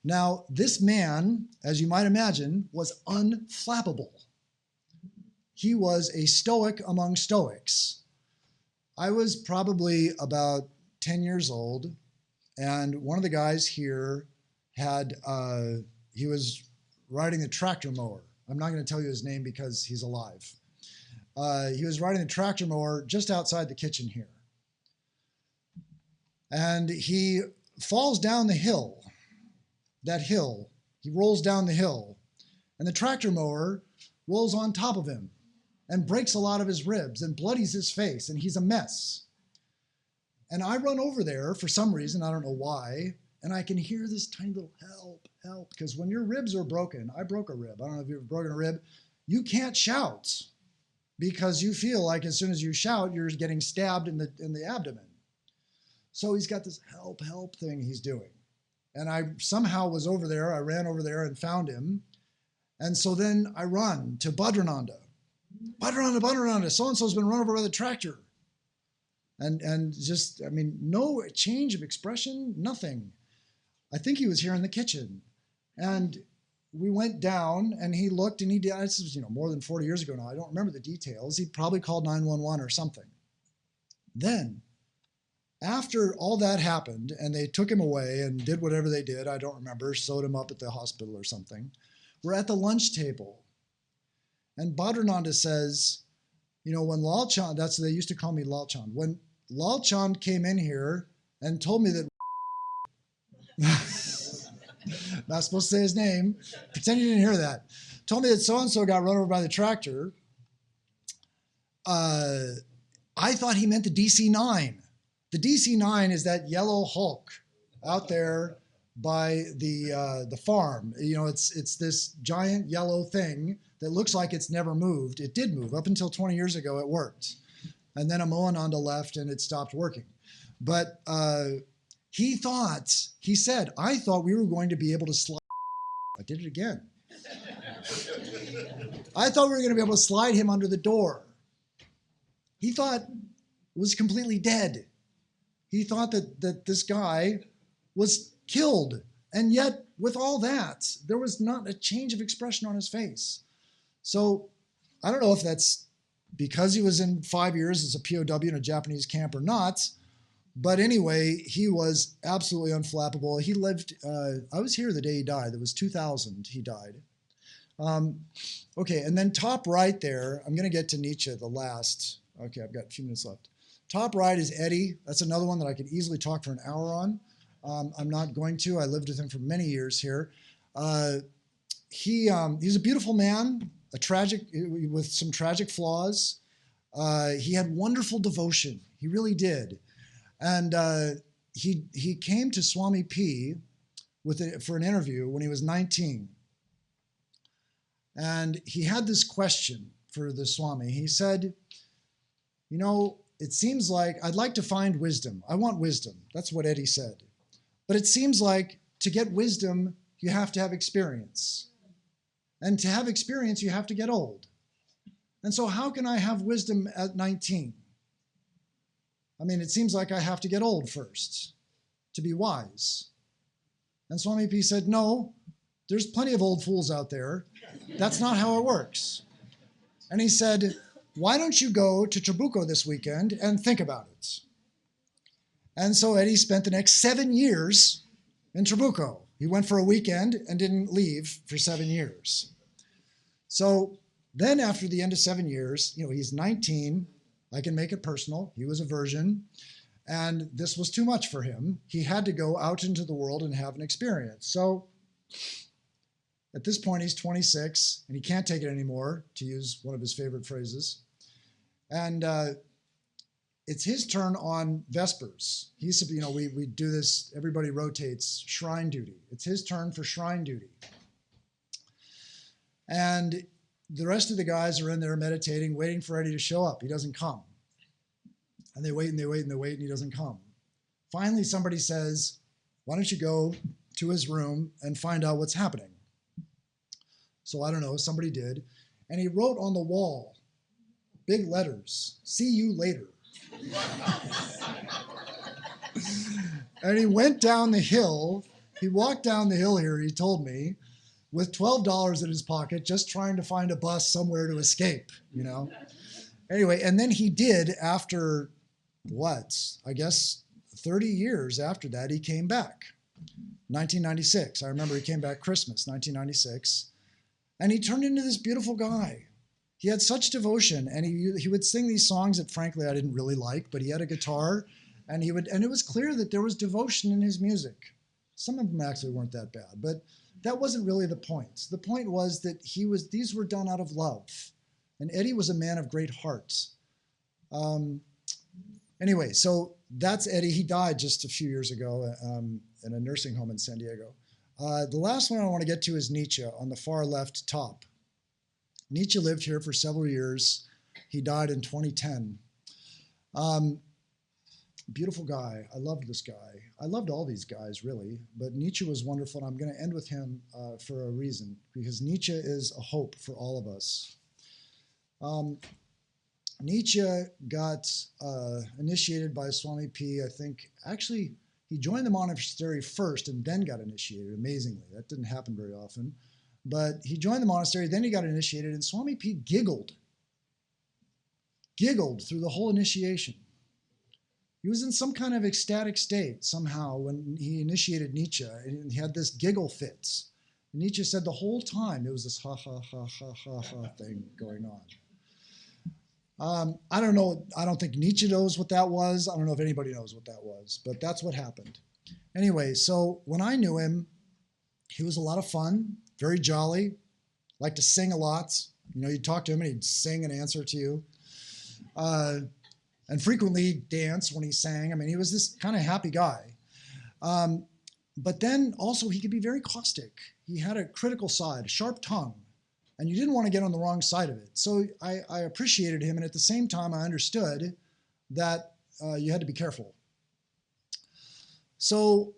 Now, this man, as you might imagine, was unflappable. He was a stoic among stoics. I was probably about 10 years old, and one of the guys here he was riding a tractor mower. I'm not going to tell you his name because he's alive. He was riding a tractor mower just outside the kitchen here. And he falls down the hill, he rolls down the hill, and the tractor mower rolls on top of him and breaks a lot of his ribs and bloodies his face, and he's a mess. And I run over there for some reason, I don't know why, and I can hear this tiny little help, help, because when your ribs are broken, I broke a rib, I don't know if you've broken a rib, you can't shout because you feel like as soon as you shout, you're getting stabbed in the abdomen. So he's got this help, help thing he's doing. And I somehow was over there, I ran over there and found him. And so then I run to Bhadrananda. Bhadrananda, so-and-so's been run over by the tractor. And just, no change of expression, nothing. I think he was here in the kitchen. And we went down and he looked and he did, this was, more than 40 years ago now. I don't remember the details. He probably called 911 or something. Then after all that happened and they took him away and did whatever they did, I don't remember, sewed him up at the hospital or something. We're at the lunch table. And Bhadrananda says, when Lal Chand, they used to call me Lal Chand. When Lal Chand came in here and told me that, not supposed to say his name, pretend you didn't hear that, told me that so-and-so got run over by the tractor, I thought he meant the DC-9. The DC-9 is that yellow Hulk out there by the farm. It's this giant yellow thing that looks like it's never moved. It did move. Up until 20 years ago, it worked. And then Amohananda left and it stopped working. But he said, I thought we were going to be able to slide. I did it again. I thought we were going to be able to slide him under the door. He thought it was completely dead. He thought that this guy was killed. And yet, with all that, there was not a change of expression on his face. So I don't know if that's because he was in 5 years as a POW in a Japanese camp or not. But anyway, he was absolutely unflappable. He lived, I was here the day he died. It was 2000 he died. Okay, and then top right there, I'm going to get to Nietzsche, the last. Okay, I've got a few minutes left. Top right is Eddie. That's another one that I could easily talk for an hour on. I'm not going to. I lived with him for many years here. He's a beautiful man, with some tragic flaws. He had wonderful devotion. He really did. And he came to Swami P for an interview when he was 19. And he had this question for the Swami. He said, it seems like I'd like to find wisdom. I want wisdom. That's what Eddie said. But it seems like to get wisdom, you have to have experience. And to have experience, you have to get old. And so how can I have wisdom at 19? I mean, it seems like I have to get old first to be wise. And Swami P said, no, there's plenty of old fools out there. That's not how it works. And he said, why don't you go to Trabuco this weekend and think about it? And so Eddie spent the next 7 years in Trabuco. He went for a weekend and didn't leave for 7 years. So then after the end of 7 years, he's 19. I can make it personal. He was a virgin. And this was too much for him. He had to go out into the world and have an experience. So at this point, he's 26, and he can't take it anymore, to use one of his favorite phrases. And it's his turn on Vespers. We do this, everybody rotates shrine duty. It's his turn for shrine duty. And the rest of the guys are in there meditating, waiting for Eddie to show up. He doesn't come. And they wait and they wait and they wait, and he doesn't come. Finally, somebody says, why don't you go to his room and find out what's happening? So I don't know, somebody did. And he wrote on the wall, big letters, see you later. And he went down the hill. He walked down the hill here, he told me, with $12 in his pocket, just trying to find a bus somewhere to escape, Anyway, and then he did after, I guess 30 years after that, he came back. 1996. I remember he came back Christmas, 1996. And he turned into this beautiful guy. He had such devotion, and he would sing these songs that frankly I didn't really like, but he had a guitar, and it was clear that there was devotion in his music. Some of them actually weren't that bad, but that wasn't really the point. The point was that these were done out of love. And Eddie was a man of great heart. Anyway, so that's Eddie. He died just a few years ago in a nursing home in San Diego. The last one I want to get to is Nietzsche on the far left top. Nietzsche lived here for several years. He died in 2010. Beautiful guy. I loved this guy. I loved all these guys, really. But Nietzsche was wonderful, and I'm going to end with him for a reason, because Nietzsche is a hope for all of us. Nietzsche got initiated by Swami P, I think. Actually, He joined the monastery first and then got initiated, amazingly. That didn't happen very often. But he joined the monastery, then he got initiated, and Swami Pete giggled through the whole initiation. He was in some kind of ecstatic state somehow when he initiated Nietzsche, and he had this giggle fits. And Nietzsche said the whole time it was this ha ha ha ha ha ha thing going on. I don't know. I don't think Nietzsche knows what that was. I don't know if anybody knows what that was, but that's what happened. Anyway, so when I knew him, he was a lot of fun, very jolly, liked to sing a lot. You know, you'd talk to him and he'd sing and answer to you. And frequently dance when he sang. I mean, he was this kind of happy guy. But then also he could be very caustic. He had a critical side, a sharp tongue, and you didn't want to get on the wrong side of it. So I appreciated him, and at the same time I understood that you had to be careful. So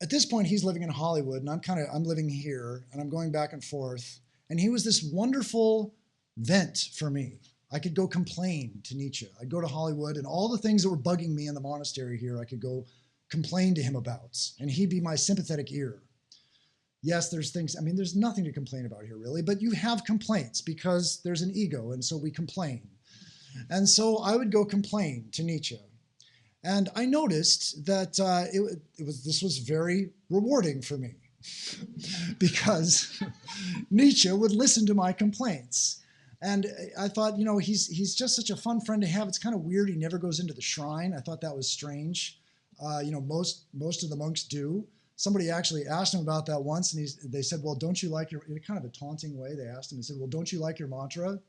at this point he's living in Hollywood, and I'm living here, and I'm going back and forth, and he was this wonderful vent for me. I could go complain to Nietzsche. I'd go to Hollywood, and all the things that were bugging me in the monastery here, I could go complain to him about, and he'd be my sympathetic ear. Yes, there's things, I mean, there's nothing to complain about here really, but you have complaints because there's an ego, and so we complain. And so I would go complain to Nietzsche. And I noticed that this was very rewarding for me because Nietzsche would listen to my complaints. And I thought, you know, he's just such a fun friend to have. It's kind of weird. He never goes into the shrine. I thought that was strange. You know, most of the monks do. Somebody actually asked him about that once, and they said, well, don't you like in kind of a taunting way, they asked him, they said, well, don't you like your mantra? And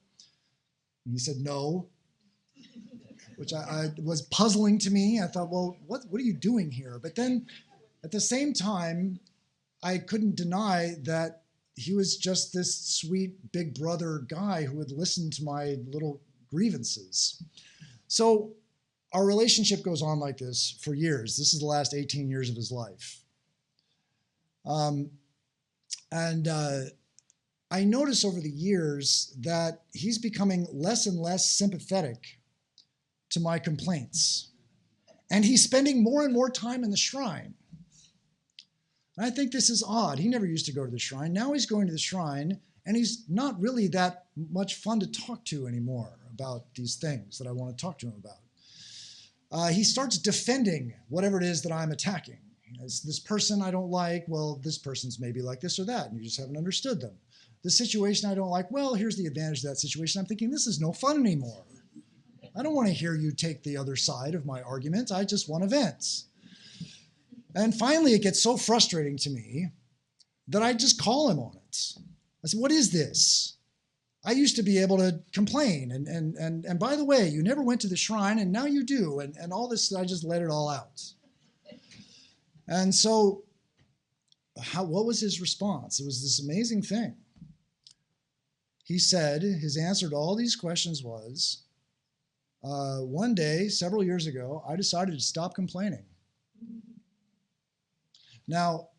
he said, no, which I was puzzling to me. I thought, well, what are you doing here? But then at the same time, I couldn't deny that he was just this sweet big brother guy who would listen to my little grievances. So our relationship goes on like this for years. This is the last 18 years of his life. I notice over the years that he's becoming less and less sympathetic to my complaints. And he's spending more and more time in the shrine. And I think this is odd. He never used to go to the shrine. Now he's going to the shrine, and he's not really that much fun to talk to anymore about these things that I want to talk to him about. He starts defending whatever it is that I'm attacking. As this person I don't like, well, this person's maybe like this or that, and you just haven't understood them. The situation I don't like, well, here's the advantage of that situation. I'm thinking, this is no fun anymore. I don't want to hear you take the other side of my argument. I just want to vent. And finally, it gets so frustrating to me that I just call him on it. I said, what is this? I used to be able to complain. And by the way, you never went to the shrine, and now you do. And all this, I just let it all out. And so what was his response? It was this amazing thing. He said, his answer to all these questions was, one day, several years ago, I decided to stop complaining. Now,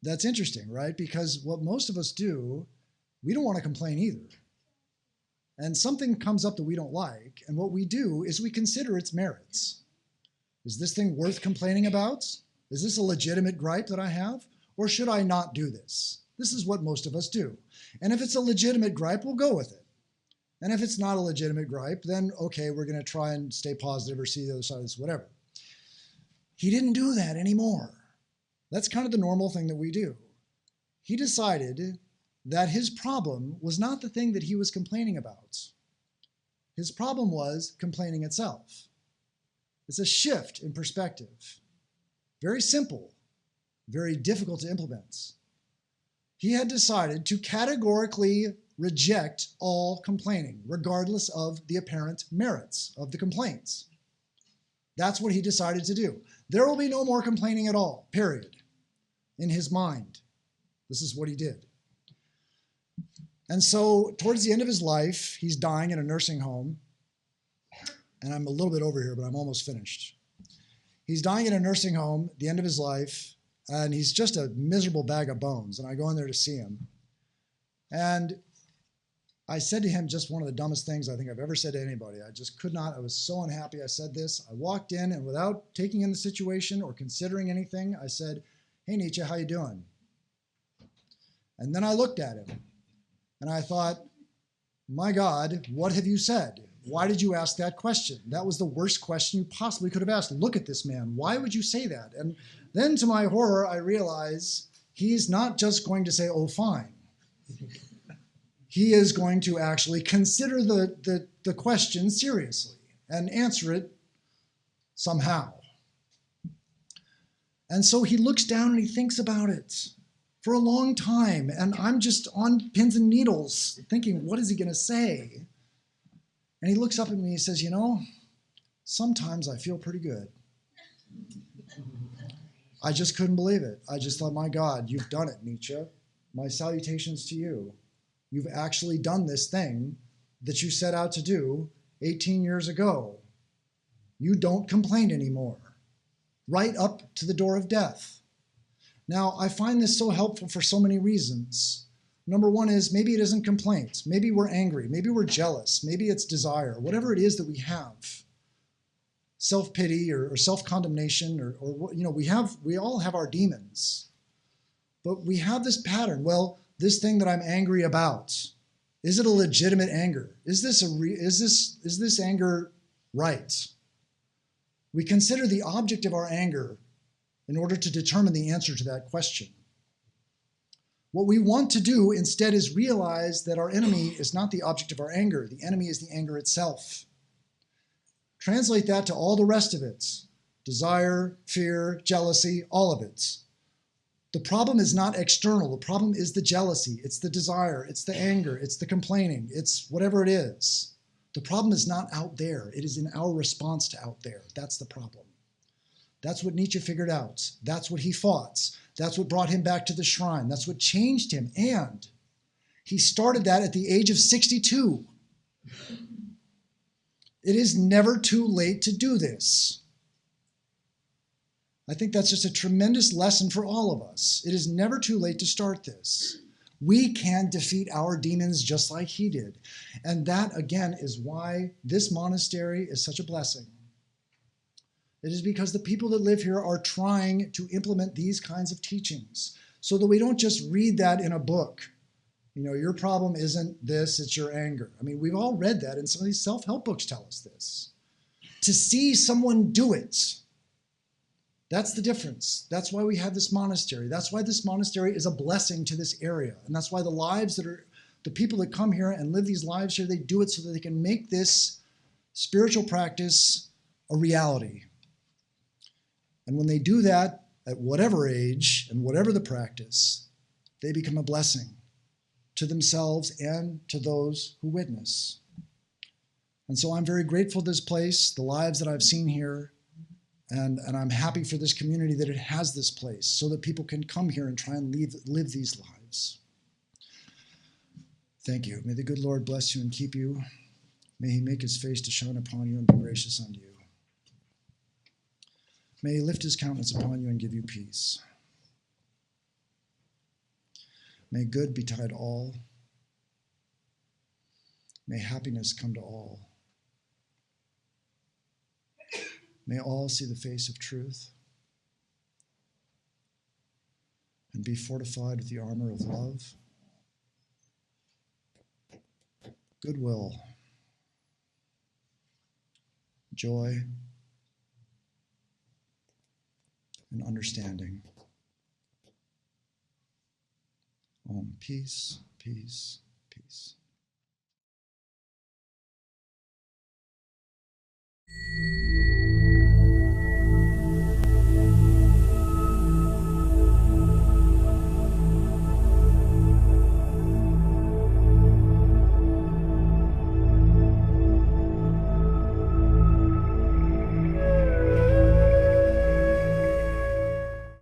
that's interesting, right? Because what most of us do, we don't want to complain either. And something comes up that we don't like, and what we do is we consider its merits. Is this thing worth complaining about? Is this a legitimate gripe that I have? Or should I not do this? This is what most of us do. And if it's a legitimate gripe, we'll go with it. And if it's not a legitimate gripe, then okay, we're going to try and stay positive or see the other side of this, whatever. He didn't do that anymore. That's kind of the normal thing that we do. He decided that his problem was not the thing that he was complaining about. His problem was complaining itself. It's a shift in perspective. Very simple, very difficult to implement. He had decided to categorically reject all complaining, regardless of the apparent merits of the complaints. That's what he decided to do. There will be no more complaining at all, period. In his mind, this is what he did. And so towards the end of his life, he's dying in a nursing home. And I'm a little bit over here, but I'm almost finished. He's dying in a nursing home at the end of his life, and he's just a miserable bag of bones. And I go in there to see him. And I said to him just one of the dumbest things I think I've ever said to anybody. I just could not. I was so unhappy I said this. I walked in, and without taking in the situation or considering anything, I said, "Hey, Nietzsche, how you doing?" And then I looked at him, and I thought, my God, what have you said? Why did you ask that question? That was the worst question you possibly could have asked. Look at this man. Why would you say that? And then to my horror, I realize he's not just going to say, "Oh, fine." He is going to actually consider the question seriously and answer it somehow. And so he looks down and he thinks about it for a long time. And I'm just on pins and needles thinking, what is he going to say? And he looks up at me and he says, "You know, sometimes I feel pretty good." I just couldn't believe it. I just thought, my God, you've done it, Nietzsche. My salutations to you. You've actually done this thing that you set out to do 18 years ago. You don't complain anymore, right up to the door of death. Now, I find this so helpful for so many reasons. Number one is maybe it isn't complaints. Maybe we're angry. Maybe we're jealous. Maybe it's desire. Whatever it is that we have, self-pity or self-condemnation, or you know, we all have our demons. But we have this pattern. Well, this thing that I'm angry about, is it a legitimate anger? Is this anger right? We consider the object of our anger in order to determine the answer to that question. What we want to do instead is realize that our enemy is not the object of our anger. The enemy is the anger itself. Translate that to all the rest of it: desire, fear, jealousy, all of it. The problem is not external. The problem is the jealousy. It's the desire. It's the anger. It's the complaining. It's whatever it is. The problem is not out there. It is in our response to out there. That's the problem. That's what Nietzsche figured out. That's what he fought. That's what brought him back to the shrine. That's what changed him. And he started that at the age of 62. It is never too late to do this. I think that's just a tremendous lesson for all of us. It is never too late to start this. We can defeat our demons just like he did. And that, again, is why this monastery is such a blessing. It is because the people that live here are trying to implement these kinds of teachings so that we don't just read that in a book. You know, your problem isn't this, it's your anger. I mean, we've all read that, and some of these self-help books tell us this. To see someone do it, that's the difference. That's why we have this monastery. That's why this monastery is a blessing to this area. And that's why the people that come here and live these lives here, they do it so that they can make this spiritual practice a reality. And when they do that, at whatever age and whatever the practice, they become a blessing to themselves and to those who witness. And so I'm very grateful to this place, the lives that I've seen here, and I'm happy for this community that it has this place so that people can come here and try and live these lives. Thank you. May the good Lord bless you and keep you. May he make his face to shine upon you and be gracious unto you. May he lift his countenance upon you and give you peace. May good betide all. May happiness come to all. May all see the face of truth and be fortified with the armor of love, goodwill, joy, and understanding. Peace, peace, peace.